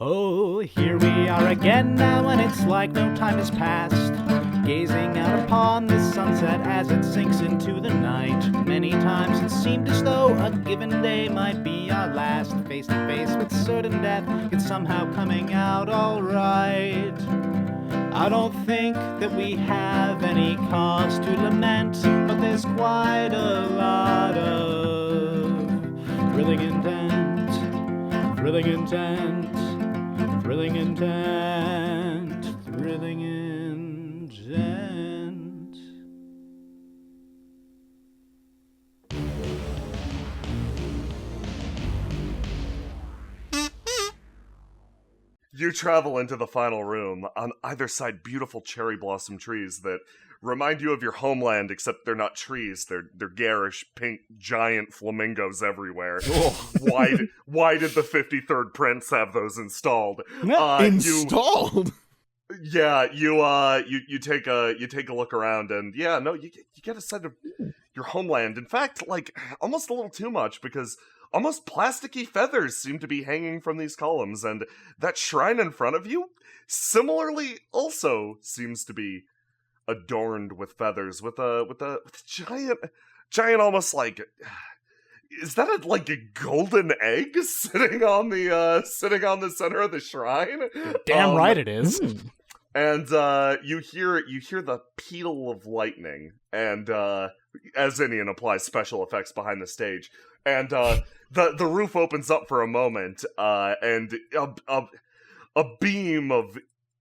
Oh, here we are again now, and it's like no time has passed. Gazing out upon the sunset as it sinks into the night. Many times it seemed as though a given day might be our last. Face to face with certain death, it's somehow coming out alright. I don't think that we have any cause to lament, but there's quite a lot of thrilling intent, thrilling intent, thrilling intent, thrilling intent. You travel into the final room. On either side, beautiful cherry blossom trees that remind you of your homeland, except they're not trees. They're garish, pink, giant flamingos everywhere. Why did the 53rd Prince have those installed? Installed? You take a look around, and you get a sense of your homeland. In fact, like almost a little too much, because almost plasticky feathers seem to be hanging from these columns, and that shrine in front of you similarly also seems to be adorned with feathers, with a giant almost like, is that a golden egg sitting on the center of the shrine? Damn right it is. And you hear the peal of lightning, and as Indian applies special effects behind the stage, and the roof opens up for a moment, and a beam of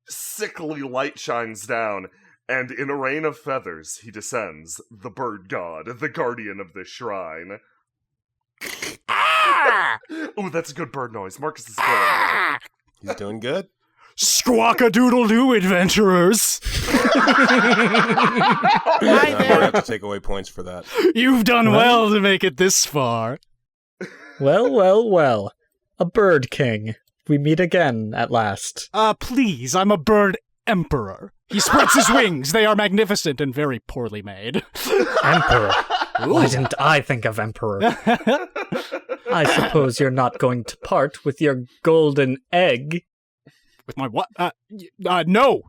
sickly light shines down, and in a rain of feathers he descends, the bird god, the guardian of the shrine. Ah! Ooh, that's a good bird noise. Marcus is good. He's doing good. Squawk-a-doodle-doo, adventurers! I have to take away points for that. You've done well to make it this far. Well. A bird king. We meet again at last. Please, I'm a bird emperor. He spreads his wings. They are magnificent and very poorly made. Emperor? Why didn't I think of emperor? I suppose you're not going to part with your golden egg. With my what? No.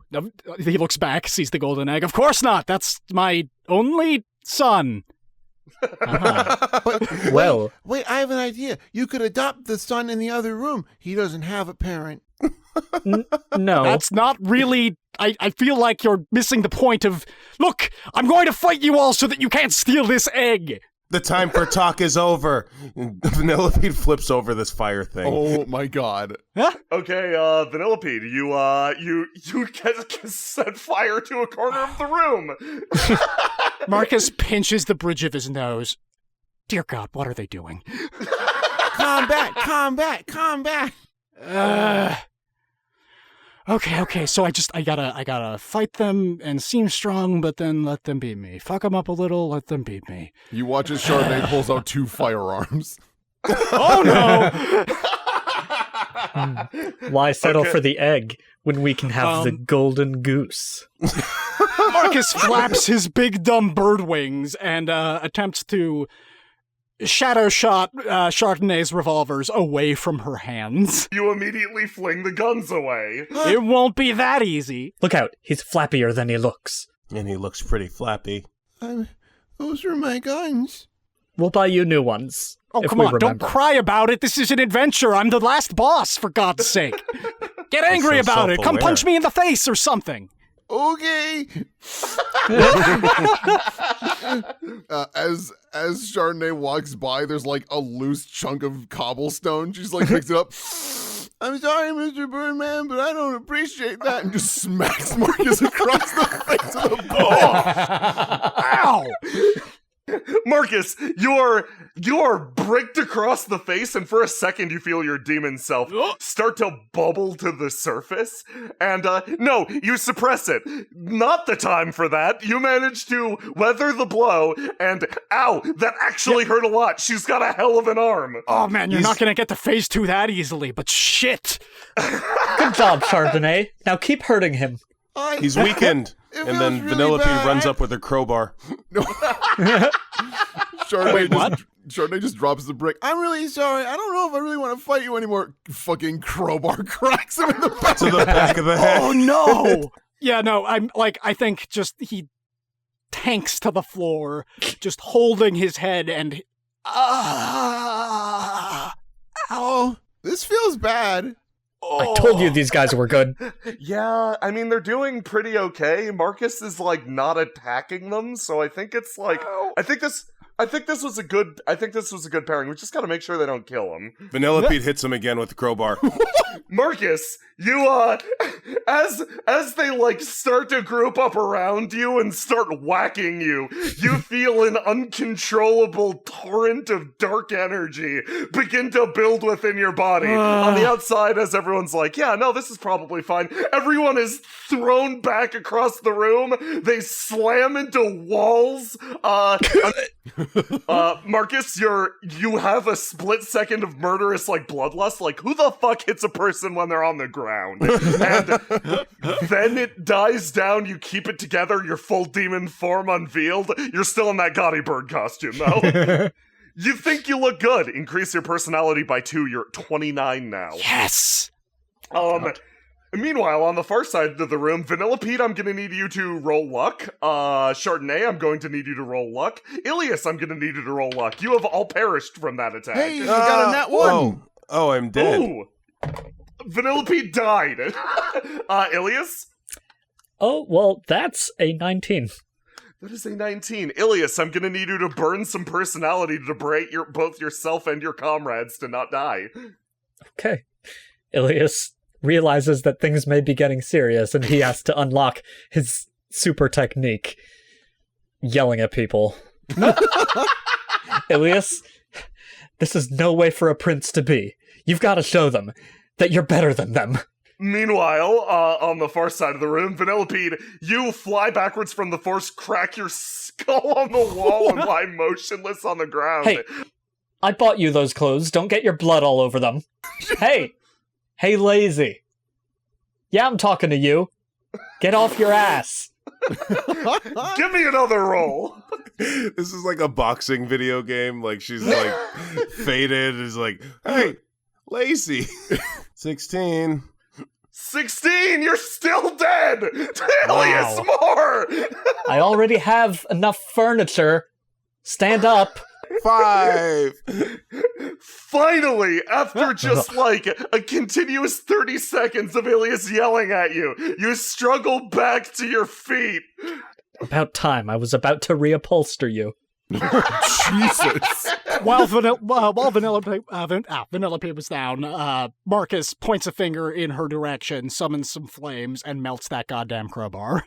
He looks back, sees the golden egg. Of course not. That's my only son. Well. Wait, I have an idea. You could adopt the son in the other room. He doesn't have a parent. No. That's not really... I feel like you're missing the point of... Look, I'm going to fight you all so that you can't steal this egg. The time for talk is over. Vanellope flips over this fire thing. Oh my god. Huh? Okay, Vanellope, you set fire to a corner of the room. Marcus pinches the bridge of his nose. Dear God, what are they doing? Combat. Okay, so I gotta fight them and seem strong, but then let them beat me. Fuck them up a little, let them beat me. You watch as Chardonnay pulls out 2 firearms. Oh no! Why settle for the egg when we can have the golden goose? Marcus flaps his big dumb bird wings and attempts to shadow shot Chardonnay's revolvers away from her hands. You immediately fling the guns away. It won't be that easy. Look out, he's flappier than he looks. And he looks pretty flappy. Those are my guns. We'll buy you new ones. Oh, come on, don't cry about it. This is an adventure. I'm the last boss, for God's sake. Get angry so about it. Come self-aware. punch me in the face or something. Okay. As Chardonnay walks by, there's like a loose chunk of cobblestone. She's like picks it up. I'm sorry, Mr. Birdman, but I don't appreciate that, and just smacks Marcus across the face with a ball. Ow! Marcus, you're bricked across the face, and for a second you feel your demon self start to bubble to the surface. And no, you suppress it. Not the time for that. You manage to weather the blow, and ow, that actually hurt a lot. She's got a hell of an arm. Oh man, you're not gonna get to phase 2 that easily, but shit. Good job, Chardonnay. Now keep hurting him. He's weakened. And then feels really Vanellope bad. runs up with her crowbar. Chardonnay just drops the brick. I'm really sorry. I don't know if I really want to fight you anymore. Fucking crowbar cracks him in the back. To the back of the head. Oh no! Yeah, no, I think just he tanks to the floor, just holding his head and Oh, this feels bad. I told you these guys were good. Yeah, I mean, they're doing pretty okay. Marcus is, like, not attacking them, so I think it's, like... I think this was a good pairing. We just gotta make sure they don't kill him. Vanilla Pete hits him again with the crowbar. Marcus, you, as they, like, start to group up around you and start whacking you, you feel an uncontrollable torrent of dark energy begin to build within your body. On the outside, as everyone's like, yeah, no, this is probably fine, everyone is thrown back across the room. They slam into walls. Marcus, you have a split second of murderous, like, bloodlust. Like, who the fuck hits a person when they're on the ground? And then it dies down, you keep it together, your full demon form unveiled. You're still in that gaudy bird costume, though. You think you look good. Increase your personality by 2. You're at 29 now. yes. Meanwhile, on the far side of the room, Vanilla Pete, I'm gonna need you to roll luck. Chardonnay, I'm going to need you to roll luck. Ilias, I'm gonna need you to roll luck. You have all perished from that attack. Hey, you got a nat 1. Oh, I'm dead. Ooh. Vanilla Pete died. Ilias? Oh, well, that's a 19. That is a 19. Ilias, I'm gonna need you to burn some personality to berate both yourself and your comrades to not die. Okay. Ilias realizes that things may be getting serious, and he has to unlock his super technique. Yelling at people. Ilias, this is no way for a prince to be. You've got to show them that you're better than them. Meanwhile, on the far side of the room, Vanellope, you fly backwards from the force, crack your skull on the wall, and lie motionless on the ground. Hey, I bought you those clothes. Don't get your blood all over them. Hey, lazy. Yeah, I'm talking to you. Get off your ass. Give me another roll. This is like a boxing video game. Like, she's like faded. Is like, hey, Lacey. 16. 16, you're still dead! Ilias, more! I already have enough furniture. Stand up. 5. Finally, after just like a continuous 30 seconds of Ilias yelling at you, you struggle back to your feet. About time. I was about to reupholster you. Jesus. While Vanellope was down, Marcus points a finger in her direction, summons some flames, and melts that goddamn crowbar.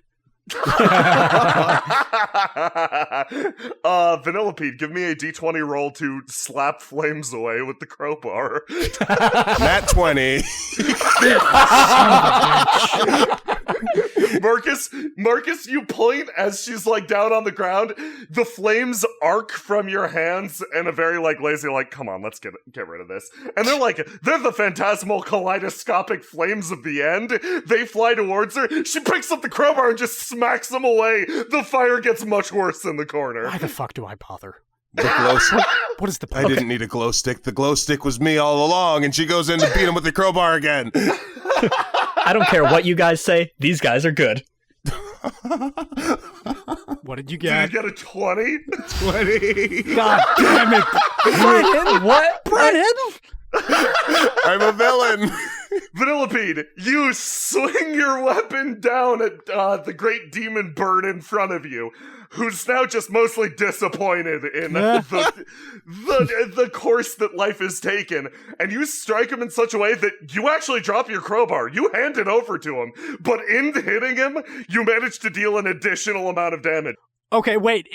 Vanellope, give me a d20 roll to slap flames away with the crowbar. Nat 20. Marcus, you point as she's like down on the ground. The flames arc from your hands in a very like lazy, like, come on, let's get rid of this. And they're the phantasmal kaleidoscopic flames of the end. They fly towards her. She picks up the crowbar and just smacks them away. The fire gets much worse in the corner. Why the fuck do I bother? The glow stick. What is the I didn't need a glow stick. The glow stick was me all along, and she goes in to beat him with the crowbar again. I don't care what you guys say. These guys are good. What did you Did get? you get a 20? 20. God damn it. Brennan! What? Brennan! I'm a villain. Vanellope, you swing your weapon down at the great demon bird in front of you, who's now just mostly disappointed in the course that life has taken, and you strike him in such a way that you actually drop your crowbar. You hand it over to him, but in hitting him, you manage to deal an additional amount of damage. Okay, wait.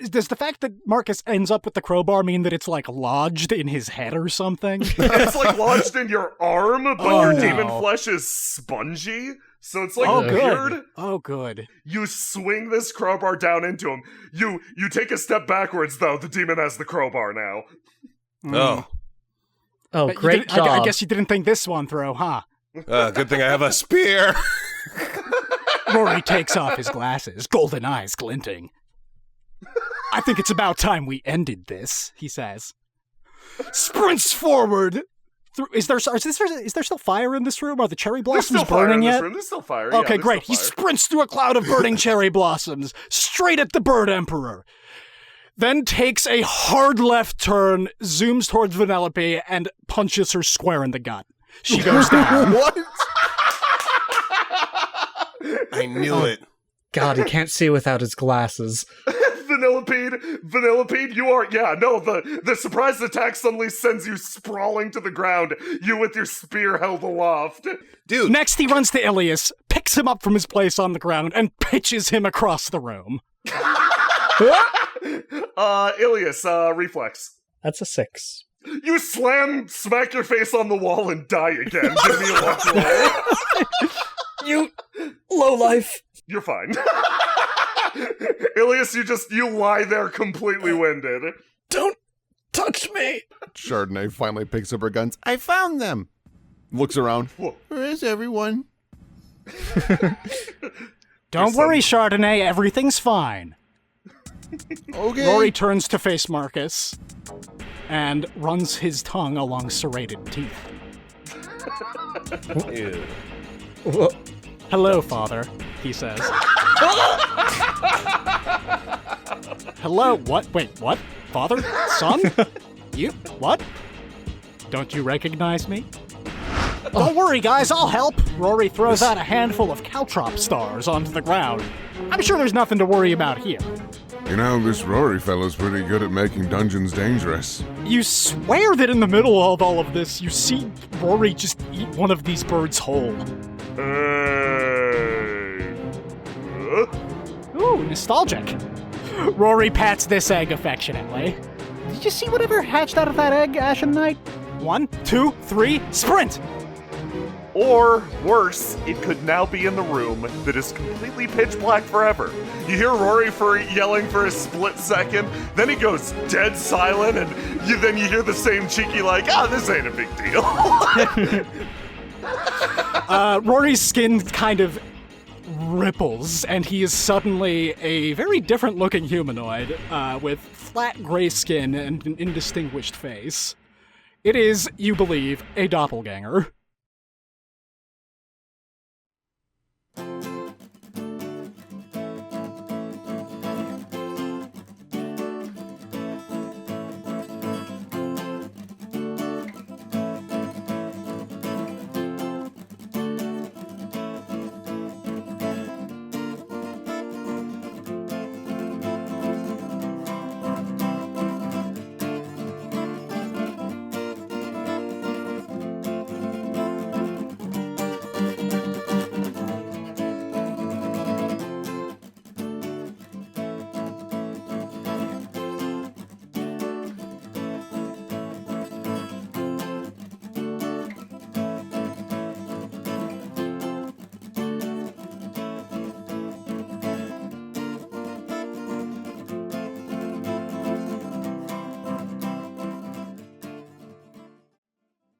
Does the fact that Marcus ends up with the crowbar mean that it's like lodged in his head or something? It's like lodged in your arm, but your demon flesh is spongy. So it's like weird. Good. Oh, good. You swing this crowbar down into him. You take a step backwards, though. The demon has the crowbar now. Oh, But great job. I guess you didn't think this one through, huh? Good thing I have a spear. Rory takes off his glasses, golden eyes glinting. I think it's about time we ended this, he says. Sprints forward. Is there still fire in this room? Are the cherry blossoms burning yet? There's still fire. Okay, yeah, great. Still He fire. sprints through a cloud of burning cherry blossoms, straight at the Bird Emperor. Then takes a hard left turn, zooms towards Vanellope, and punches her square in the gut. She goes down. What? I knew it. God, he can't see without his glasses. Vanellope, you are, the surprise attack suddenly sends you sprawling to the ground, you with your spear held aloft. Dude. Next, he runs to Ilias, picks him up from his place on the ground, and pitches him across the room. Ilias, reflex. That's a 6. You smack your face on the wall and die again. Give me a luck roll. You lowlife. You're fine. Ilias, you lie there completely winded. Don't touch me. Chardonnay finally picks up her guns. I found them. Looks around. Whoa. Where is everyone? Don't worry, Chardonnay, everything's fine. Okay. Rory turns to face Marcus and runs his tongue along serrated teeth. Ew. Whoa. Hello, Father, he says. Hello, what? Wait, what? Father? Son? You? What? Don't you recognize me? Don't worry, guys, I'll help. Rory throws out a handful of caltrop stars onto the ground. I'm sure there's nothing to worry about here. You know, this Rory fellow's pretty good at making dungeons dangerous. You swear that in the middle of all of this, you see Rory just eat one of these birds whole. Ooh, nostalgic. Rory pats this egg affectionately. Did you see whatever hatched out of that egg, Ashen Knight? 1, 2, 3, sprint! Or, worse, it could now be in the room that is completely pitch black forever. You hear Rory yelling for a split second, then he goes dead silent, and then you hear the same cheeky this ain't a big deal. Rory's skin kind of ripples, and he is suddenly a very different-looking humanoid with flat gray skin and an indistinguished face. It is, you believe, a doppelganger.